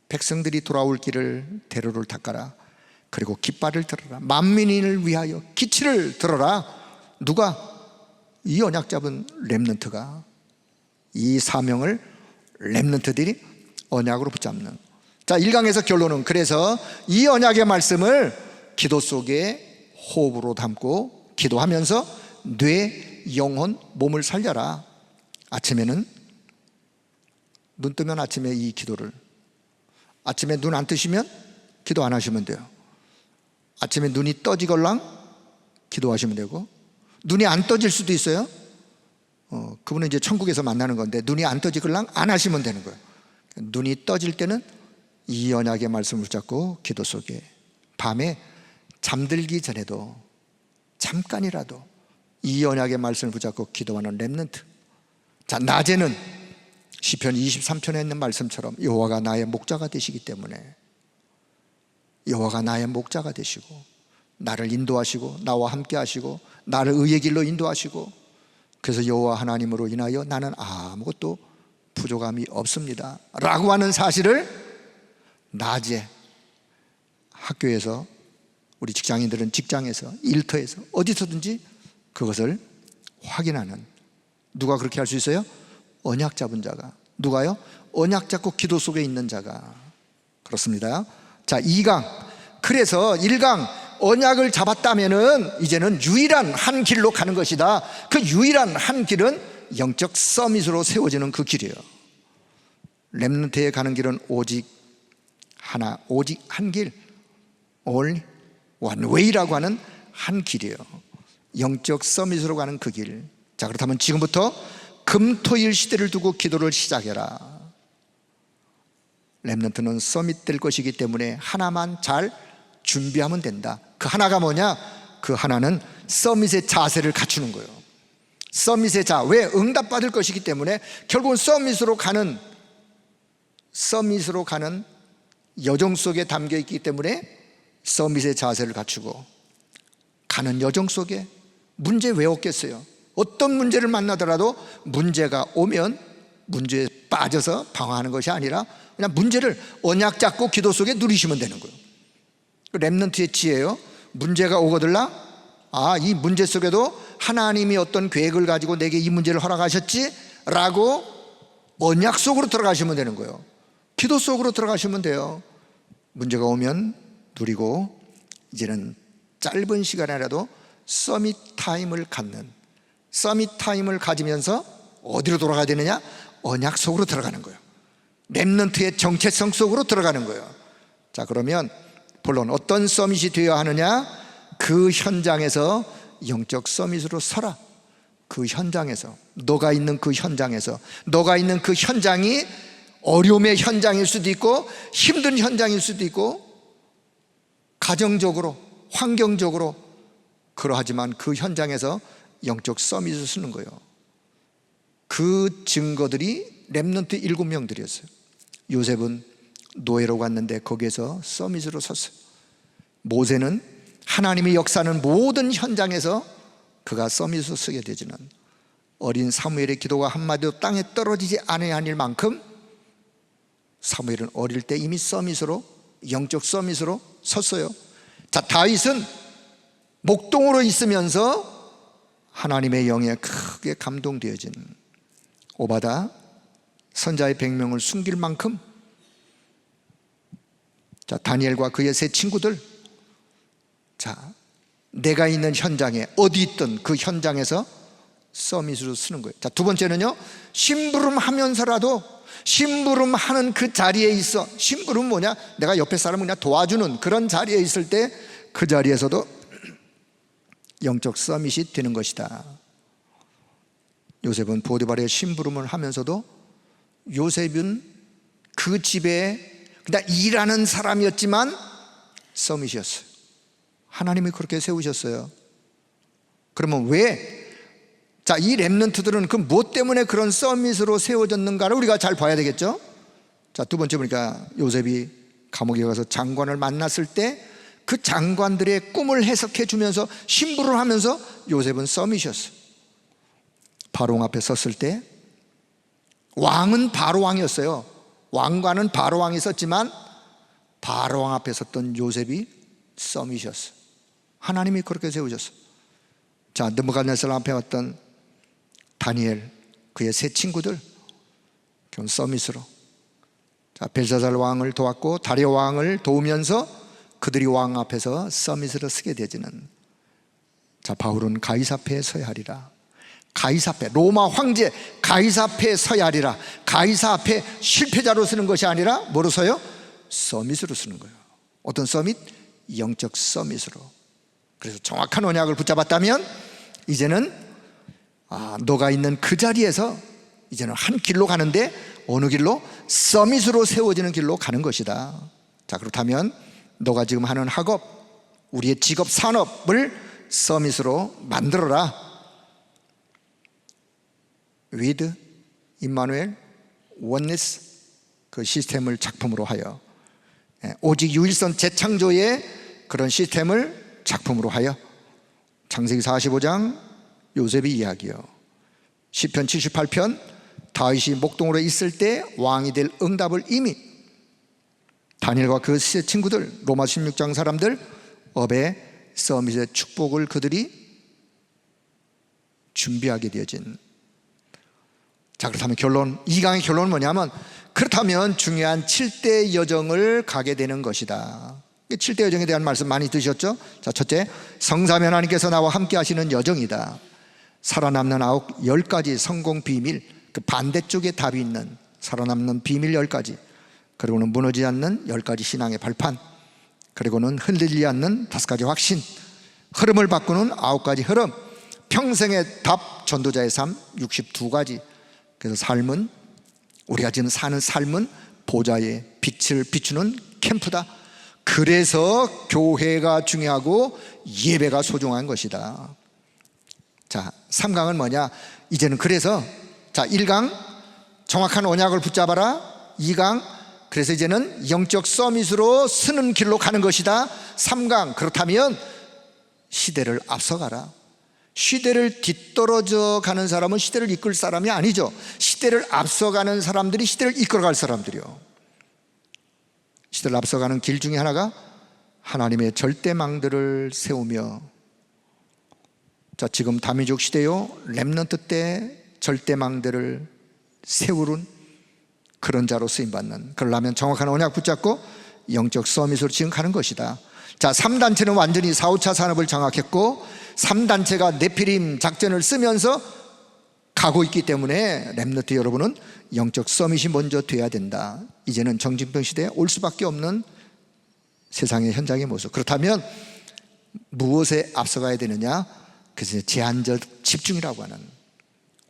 A: 백성들이 돌아올 길을, 대로를 닦아라. 그리고 깃발을 들어라. 만민을 위하여 기치를 들어라. 누가? 이 언약 잡은 렘넌트가, 이 사명을 렘넌트들이 언약으로 붙잡는. 자, 1강에서 결론은, 그래서 이 언약의 말씀을 기도 속에 호흡으로 담고 기도하면서 뇌, 영혼, 몸을 살려라. 아침에는 눈 뜨면 아침에 이 기도를, 아침에 눈 안 뜨시면 기도 안 하시면 돼요. 아침에 눈이 떠지걸랑 기도하시면 되고, 눈이 안 떠질 수도 있어요. 그분은 이제 천국에서 만나는 건데, 눈이 안 떠지걸랑 안 하시면 되는 거예요. 눈이 떠질 때는 이 언약의 말씀을 붙잡고 기도 속에, 밤에 잠들기 전에도 잠깐이라도 이 언약의 말씀을 붙잡고 기도하는 렘넌트. 자, 낮에는 시편 23편에 있는 말씀처럼 여호와가 나의 목자가 되시기 때문에, 여호와가 나의 목자가 되시고 나를 인도하시고 나와 함께 하시고 나를 의의 길로 인도하시고, 그래서 여호와 하나님으로 인하여 나는 아무것도 부족함이 없습니다 라고 하는 사실을 낮에 학교에서, 우리 직장인들은 직장에서, 일터에서, 어디서든지 그것을 확인하는, 누가 그렇게 할 수 있어요? 언약 잡은 자가. 누가요? 언약 잡고 기도 속에 있는 자가. 그렇습니다. 자, 2강. 그래서 1강 언약을 잡았다면은 이제는 유일한 한 길로 가는 것이다. 그 유일한 한 길은 영적 서밋으로 세워지는 그 길이에요. 렘넌트에 가는 길은 오직 하나, 오직 한 길, only one way라고 하는 한 길이에요. 영적 서밋으로 가는 그 길. 자, 그렇다면 지금부터 금토일 시대를 두고 기도를 시작해라. 렘넌트는 서밋 될 것이기 때문에 하나만 잘 준비하면 된다. 그 하나가 뭐냐? 그 하나는 서밋의 자세를 갖추는 거예요. 서밋의 자. 왜? 응답받을 것이기 때문에 결국은 서밋으로 가는 여정 속에 담겨 있기 때문에 서밋의 자세를 갖추고 가는 여정 속에 문제 왜 없겠어요? 어떤 문제를 만나더라도 문제가 오면 문제에 빠져서 방황하는 것이 아니라 그냥 문제를 언약 잡고 기도 속에 누리시면 되는 거예요. 렘넌트의 지혜예요. 문제가 오거들라, 이 문제 속에도 하나님이 어떤 계획을 가지고 내게 이 문제를 허락하셨지 라고 언약 속으로 들어가시면 되는 거예요. 기도 속으로 들어가시면 돼요. 문제가 오면 누리고, 이제는 짧은 시간이라도 서밋 타임을 갖는, 서밋 타임을 가지면서 어디로 돌아가야 되느냐? 언약 속으로 들어가는 거예요. 렘넌트의 정체성 속으로 들어가는 거예요. 자, 그러면 본론 어떤 서밋이 되어야 하느냐? 그 현장에서 영적 서밋으로 서라. 그 현장에서, 너가 있는 그 현장에서, 너가 있는 그 현장이 어려움의 현장일 수도 있고 힘든 현장일 수도 있고 가정적으로, 환경적으로 그러하지만 그 현장에서 영적 서밋을 쓰는 거예요. 그 증거들이 렘넌트 7명들이었어요. 요셉은 노예로 갔는데 거기에서 서밋으로 섰어요. 모세는 하나님의 역사는 모든 현장에서 그가 서밋으로 서게 되지는, 어린 사무엘의 기도가 한마디도 땅에 떨어지지 않아야 할 만큼 사무엘은 어릴 때 이미 서밋으로, 영적 서밋으로 섰어요. 자, 다윗은 목동으로 있으면서 하나님의 영에 크게 감동되어진, 오바다 선자의 100명을 숨길 만큼 자, 다니엘과 그의 세 친구들, 자, 내가 있는 현장에 어디 있든 그 현장에서 서밋으로 쓰는 거예요. 자, 두 번째는요, 심부름하면서라도 심부름하는 그 자리에 있어. 심부름 뭐냐? 내가 옆에 사람을 그냥 도와주는 그런 자리에 있을 때 그 자리에서도 영적 서밋이 되는 것이다. 요셉은 보디발의 심부름을 하면서도 요셉은 그 집에 그냥 일하는 사람이었지만 서밋이었어요. 하나님이 그렇게 세우셨어요. 그러면 왜? 자, 이 렘넌트들은 그 무엇 때문에 그런 서밋으로 세워졌는가를 우리가 잘 봐야 되겠죠. 자, 두 번째 보니까 요셉이 감옥에 가서 장관을 만났을 때 그 장관들의 꿈을 해석해 주면서 심부름을 하면서 요셉은 서밋이었어요. 바로 앞에 섰을 때 왕은 바로 왕이었어요. 왕관은 바로 왕이 있었지만 바로 왕 앞에 섰던 요셉이 서밋이었어요. 하나님이 그렇게 세우셨어요. 자, 느부갓네살 앞에 왔던 다니엘, 그의 세 친구들, 그건 서밋으로. 자, 벨사살 왕을 도왔고 다리오 왕을 도우면서 그들이 왕 앞에서 서밋으로 쓰게 되지는. 자, 바울은 가이사 앞에 서야 하리라. 가이사 앞에, 로마 황제 가이사 앞에 서야 하리라. 가이사 앞에 실패자로 쓰는 것이 아니라 뭐로 서요? 서밋으로 쓰는 거예요. 어떤 서밋? 영적 서밋으로. 그래서 정확한 언약을 붙잡았다면 이제는 너가 있는 그 자리에서 이제는 한 길로 가는데, 어느 길로? 서밋으로 세워지는 길로 가는 것이다. 자, 그렇다면 너가 지금 하는 학업, 우리의 직업 산업을 서밋으로 만들어라. 위드, 임마누엘, 원네스, 그 시스템을 작품으로 하여, 오직 유일선 재창조의 그런 시스템을 작품으로 하여, 창세기 45장 요셉의 이야기요, 시편 78편 다윗이 목동으로 있을 때 왕이 될 응답을 이미 다니엘과 그 세 친구들, 로마 16장 사람들, 업의 서밋의 축복을 그들이 준비하게 되어진. 자, 그렇다면 결론, 이 강의 결론은 뭐냐면, 그렇다면 중요한 7대 여정을 가게 되는 것이다. 7대 여정에 대한 말씀 많이 드셨죠? 자, 첫째, 성삼위 하나님께서 나와 함께 하시는 여정이다. 살아남는 10가지 성공 비밀, 그 반대쪽에 답이 있는 살아남는 비밀 10가지, 그리고는 무너지지 않는 10가지 신앙의 발판, 그리고는 흔들리지 않는 5가지 확신, 흐름을 바꾸는 9가지 흐름, 평생의 답, 전도자의 삶 62가지. 그래서 삶은, 우리가 지금 사는 삶은 보좌의 빛을 비추는 캠프다. 그래서 교회가 중요하고 예배가 소중한 것이다. 자, 3강은 뭐냐? 이제는 그래서, 자, 1강 정확한 언약을 붙잡아라. 2강 그래서 이제는 영적 서밋으로 쓰는 길로 가는 것이다. 3강 그렇다면 시대를 앞서가라. 시대를 뒤떨어져 가는 사람은 시대를 이끌 사람이 아니죠. 시대를 앞서가는 사람들이 시대를 이끌어갈 사람들이요. 시대를 앞서가는 길 중에 하나가 하나님의 절대망대를 세우며, 자, 지금 다민족 시대요, 렘넌트 때 절대망대를 세우는 그런 자로 쓰임받는, 그러려면 정확한 언약 붙잡고 영적 서밋으로 지금 가는 것이다. 자, 3단체는 완전히 4, 5차 산업을 장악했고 3단체가 네피림 작전을 쓰면서 가고 있기 때문에 렘넌트 여러분은 영적 서밋이 먼저 돼야 된다. 이제는 정진병 시대에 올 수밖에 없는 세상의 현장의 모습. 그렇다면 무엇에 앞서가야 되느냐? 그래서 제한적 집중이라고 하는,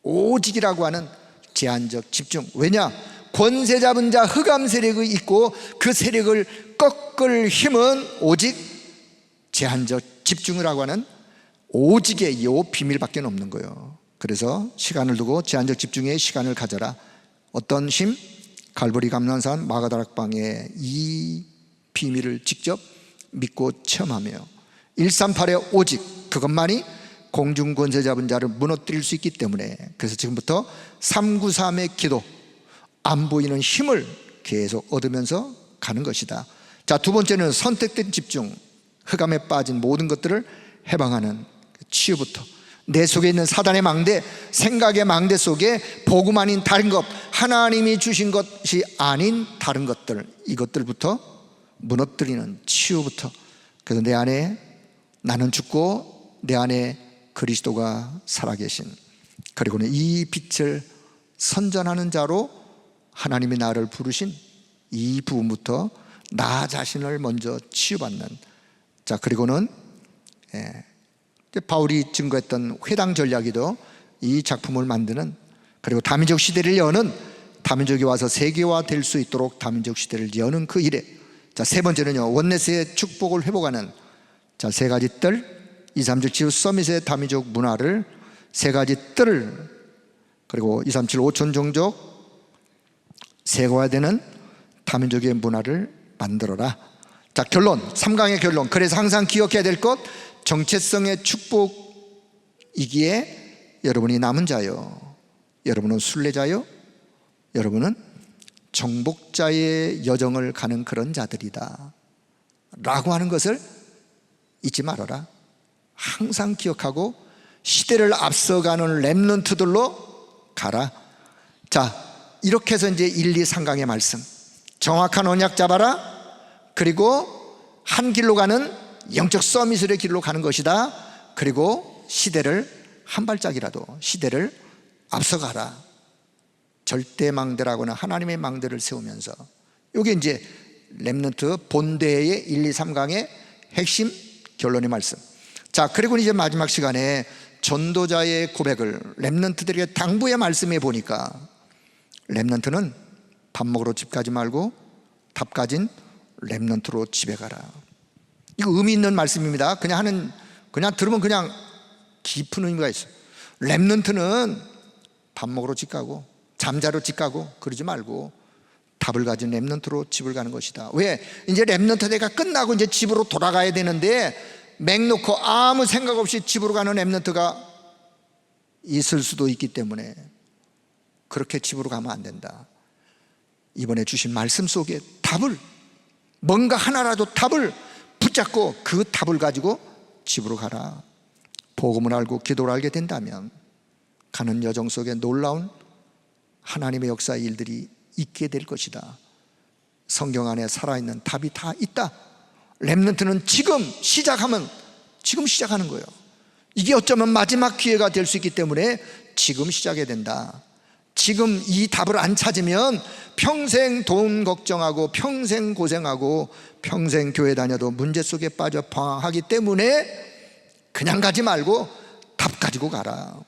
A: 오직이라고 하는 제한적 집중. 왜냐? 권세 잡은 자 흑암 세력이 있고 그 세력을 꺾을 힘은 오직 제한적 집중을 하고 하는 오직의 요 비밀밖에 없는 거예요. 그래서 시간을 두고 제한적 집중의 시간을 가져라. 어떤 힘? 갈보리 감난산 마가다락방의 이 비밀을 직접 믿고 체험하며 138의 오직, 그것만이 공중 권세 잡은 자를 무너뜨릴 수 있기 때문에, 그래서 지금부터 393의 기도, 안 보이는 힘을 계속 얻으면서 가는 것이다. 자, 두 번째는 선택된 집중, 흑암에 빠진 모든 것들을 해방하는 치유부터, 내 속에 있는 사단의 망대, 생각의 망대 속에 복음 아닌 다른 것, 하나님이 주신 것이 아닌 다른 것들, 이것들부터 무너뜨리는 치유부터. 그래서 내 안에 나는 죽고 내 안에 그리스도가 살아계신, 그리고는 이 빛을 선전하는 자로 하나님이 나를 부르신 이 부분부터 나 자신을 먼저 치유받는. 자, 그리고는 바울이 증거했던 회당 전략이도 이 작품을 만드는, 그리고 다민족 시대를 여는, 다민족이 와서 세계화 될 수 있도록 다민족 시대를 여는 그 일에. 자, 세 번째는요, 원네스의 축복을 회복하는. 자, 세 가지 뜰, 237 지구 서밋의 다민족 문화를, 세 가지 뜰을, 그리고 237 5천 종족 세계화되는 다민족의 문화를 만들어라. 자, 결론, 3강의 결론. 그래서 항상 기억해야 될 것, 정체성의 축복이기에 여러분이 남은 자요, 여러분은 순례자요, 여러분은 정복자의 여정을 가는 그런 자들이다 라고 하는 것을 잊지 말아라. 항상 기억하고 시대를 앞서가는 렘넌트들로 가라. 자, 이렇게 해서 이제 1, 2, 3강의 말씀, 정확한 언약 잡아라, 그리고 한 길로 가는 영적 서밋의 길로 가는 것이다, 그리고 시대를 한 발짝이라도 시대를 앞서가라. 절대 망대라고는 하나님의 망대를 세우면서. 이게 이제 렘넌트 본대의 1, 2, 3강의 핵심 결론의 말씀. 자, 그리고 이제 마지막 시간에 전도자의 고백을 렘넌트들에게 당부의 말씀에 보니까, 렘넌트는 밥 먹으러 집 가지 말고 답 가진 렘넌트로 집에 가라. 이거 의미 있는 말씀입니다. 그냥 들으면 그냥 깊은 의미가 있어요. 렘넌트는 밥 먹으러 집 가고 잠자러 집 가고 그러지 말고 답을 가진 렘넌트로 집을 가는 것이다. 왜? 이제 렘넌트 대가 끝나고 이제 집으로 돌아가야 되는데 맹 놓고 아무 생각 없이 집으로 가는 렘넌트가 있을 수도 있기 때문에 그렇게 집으로 가면 안 된다. 이번에 주신 말씀 속에 답을, 뭔가 하나라도 답을 붙잡고 그 답을 가지고 집으로 가라. 복음을 알고 기도를 알게 된다면 가는 여정 속에 놀라운 하나님의 역사 일들이 있게 될 것이다. 성경 안에 살아있는 답이 다 있다. 렘넌트는 지금 시작하면 지금 시작하는 거예요. 이게 어쩌면 마지막 기회가 될 수 있기 때문에 지금 시작해야 된다. 지금 이 답을 안 찾으면 평생 돈 걱정하고 평생 고생하고 평생 교회 다녀도 문제 속에 빠져 방황하기 때문에 그냥 가지 말고 답 가지고 가라.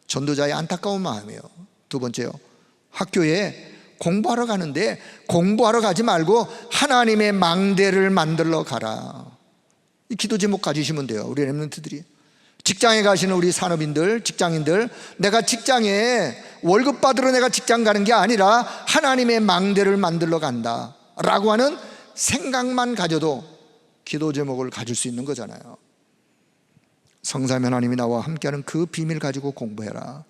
A: 전도자의 안타까운 마음이에요. 두 번째요, 학교에 공부하러 가는데 공부하러 가지 말고 하나님의 망대를 만들러 가라. 이 기도 제목 가지시면 돼요. 우리 렘넌트들이 직장에 가시는 우리 산업인들, 직장인들, 내가 직장에 월급 받으러 내가 직장 가는 게 아니라 하나님의 망대를 만들러 간다 라고 하는 생각만 가져도 기도 제목을 가질 수 있는 거잖아요. 성삼위 하나님이 나와 함께하는 그 비밀 가지고 공부해라.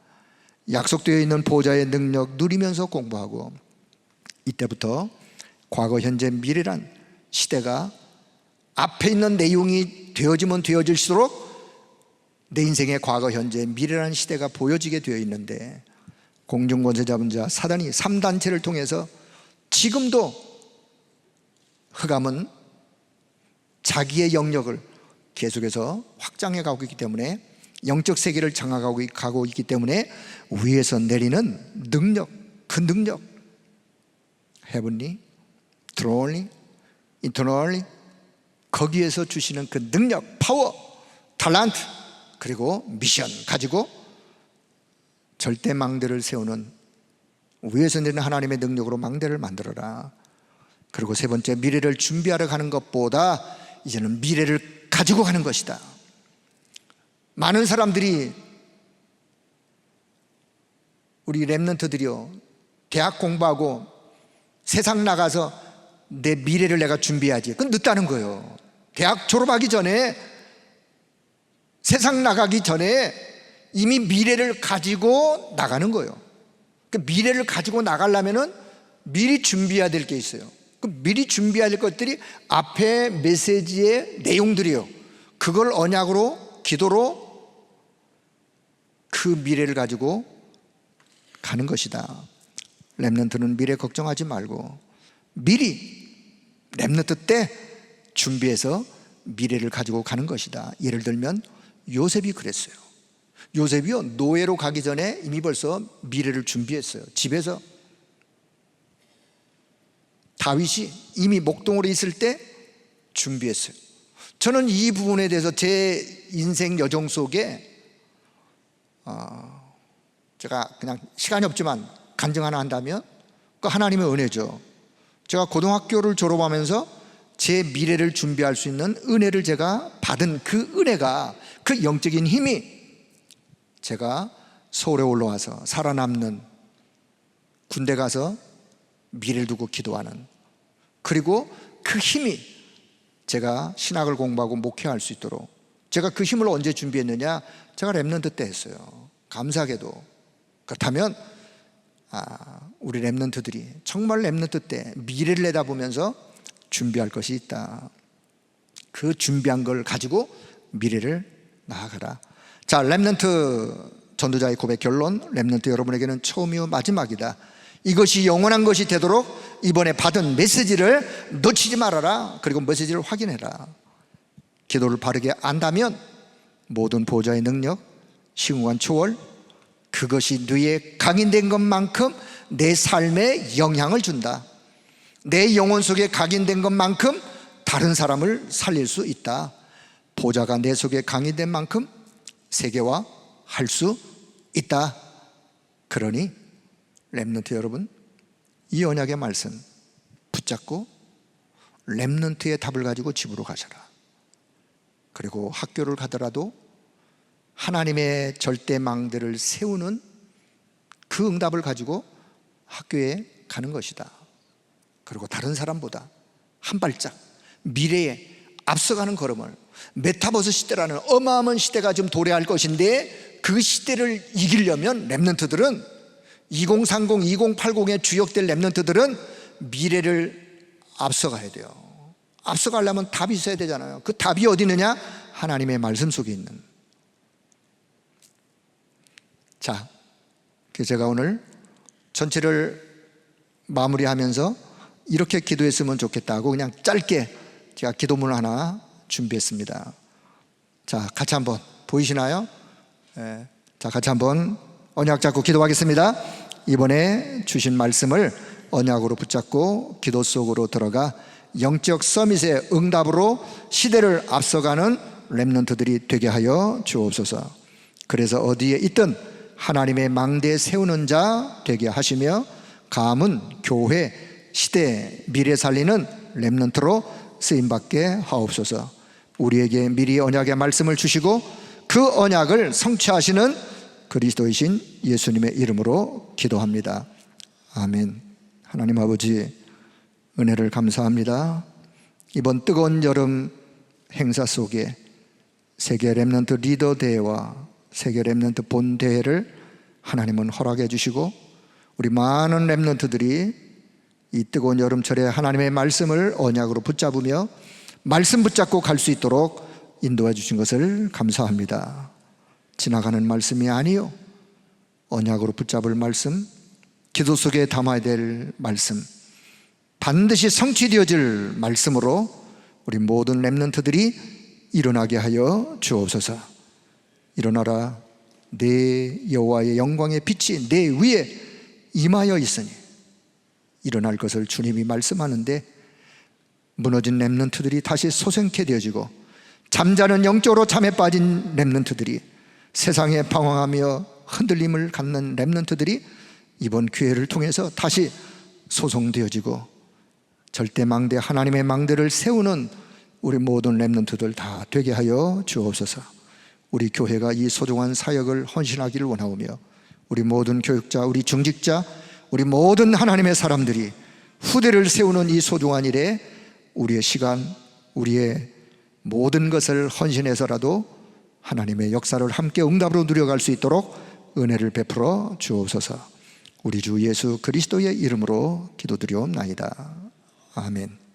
A: 약속되어 있는 보좌의 능력 누리면서 공부하고, 이때부터 과거, 현재, 미래란 시대가 앞에 있는 내용이 되어지면 되어질수록 내 인생의 과거, 현재, 미래라는 시대가 보여지게 되어 있는데, 공중권세 잡은 자 사단이 3단체를 통해서 지금도 흑암은 자기의 영역을 계속해서 확장해 가고 있기 때문에, 영적 세계를 장악하고 있기 때문에 위에서 내리는 능력, 그 능력, heavenly, thronely, eternally, 거기에서 주시는 그 능력, 파워, 탤런트, 그리고 미션 가지고 절대 망대를 세우는, 위에서 내리는 하나님의 능력으로 망대를 만들어라. 그리고 세 번째, 미래를 준비하러 가는 것보다 이제는 미래를 가지고 가는 것이다. 많은 사람들이, 우리 렘넌트들이요, 대학 공부하고 세상 나가서 내 미래를 내가 준비해야지, 그건 늦다는 거예요. 대학 졸업하기 전에, 세상 나가기 전에 이미 미래를 가지고 나가는 거예요. 그 미래를 가지고 나가려면 미리 준비해야 될 게 있어요. 그 미리 준비해야 될 것들이 앞에 메시지의 내용들이요, 그걸 언약으로, 기도로 그 미래를 가지고 가는 것이다. 렘넌트는 미래 걱정하지 말고 미리 렘넌트 때 준비해서 미래를 가지고 가는 것이다. 예를 들면 요셉이 그랬어요. 요셉이요, 노예로 가기 전에 이미 벌써 미래를 준비했어요. 집에서. 다윗이 이미 목동으로 있을 때 준비했어요. 저는 이 부분에 대해서 제 인생 여정 속에 제가 그냥 시간이 없지만 간증 하나 한다면 그 하나님의 은혜죠. 제가 고등학교를 졸업하면서 제 미래를 준비할 수 있는 은혜를 제가 받은 그 은혜가, 그 영적인 힘이 제가 서울에 올라와서 살아남는, 군대 가서 미래를 두고 기도하는, 그리고 그 힘이 제가 신학을 공부하고 목회할 수 있도록, 제가 그 힘을 언제 준비했느냐? 제가 렘넌트 때 했어요. 감사하게도. 그렇다면 우리 렘넌트들이 정말 렘넌트 때 미래를 내다보면서 준비할 것이 있다. 그 준비한 걸 가지고 미래를 나아가라. 자, 렘넌트 전도자의 고백 결론. 렘넌트 여러분에게는 처음이요 마지막이다. 이것이 영원한 것이 되도록 이번에 받은 메시지를 놓치지 말아라. 그리고 메시지를 확인해라. 기도를 바르게 안다면 모든 보좌의 능력, 시공간 초월, 그것이 뇌에 각인된 것만큼 내 삶에 영향을 준다. 내 영혼 속에 각인된 것만큼 다른 사람을 살릴 수 있다. 보좌가 내 속에 각인된 만큼 세계화할 수 있다. 그러니 렘넌트 여러분, 이 언약의 말씀 붙잡고 렘넌트의 답을 가지고 집으로 가셔라. 그리고 학교를 가더라도 하나님의 절대망대를 세우는 그 응답을 가지고 학교에 가는 것이다. 그리고 다른 사람보다 한 발짝 미래에 앞서가는 걸음을, 메타버스 시대라는 어마어마한 시대가 좀 도래할 것인데 그 시대를 이기려면 렘넌트들은 2030, 2080에 주역될 렘넌트들은 미래를 앞서가야 돼요. 앞서가려면 답이 있어야 되잖아요. 그 답이 어디 있느냐? 하나님의 말씀 속에 있는. 자, 제가 오늘 전체를 마무리하면서 이렇게 기도했으면 좋겠다고 그냥 짧게 제가 기도문을 하나 준비했습니다. 자, 같이 한번 보이시나요? 네. 자, 같이 한번 언약 잡고 기도하겠습니다. 이번에 주신 말씀을 언약으로 붙잡고 기도 속으로 들어가 영적 서밋의 응답으로 시대를 앞서가는 렘넌트들이 되게 하여 주옵소서. 그래서 어디에 있든 하나님의 망대에 세우는 자 되게 하시며 가문, 교회, 시대, 미래 살리는 렘넌트로 쓰임받게 하옵소서. 우리에게 미리 언약의 말씀을 주시고 그 언약을 성취하시는 그리스도이신 예수님의 이름으로 기도합니다. 아멘. 하나님 아버지, 은혜를 감사합니다. 이번 뜨거운 여름 행사 속에 세계 렘넌트 리더 대회와 세계 렘넌트 본 대회를 하나님은 허락해 주시고 우리 많은 렘넌트들이 이 뜨거운 여름철에 하나님의 말씀을 언약으로 붙잡으며 말씀 붙잡고 갈 수 있도록 인도해 주신 것을 감사합니다. 지나가는 말씀이 아니요, 언약으로 붙잡을 말씀, 기도 속에 담아야 될 말씀, 반드시 성취되어질 말씀으로 우리 모든 렘넌트들이 일어나게 하여 주옵소서. 일어나라, 내 여호와의 영광의 빛이 내 위에 임하여 있으니. 일어날 것을 주님이 말씀하는데 무너진 렘넌트들이 다시 소생케 되어지고 잠자는 영적으로 잠에 빠진 렘넌트들이, 세상에 방황하며 흔들림을 갖는 렘넌트들이 이번 기회를 통해서 다시 소송되어지고 절대망대, 하나님의 망대를 세우는 우리 모든 렘넌트들 다 되게 하여 주옵소서. 우리 교회가 이 소중한 사역을 헌신하기를 원하오며 우리 모든 교육자, 우리 중직자, 우리 모든 하나님의 사람들이 후대를 세우는 이 소중한 일에 우리의 시간, 우리의 모든 것을 헌신해서라도 하나님의 역사를 함께 응답으로 누려갈 수 있도록 은혜를 베풀어 주옵소서. 우리 주 예수 그리스도의 이름으로 기도드리옵나이다. 아멘.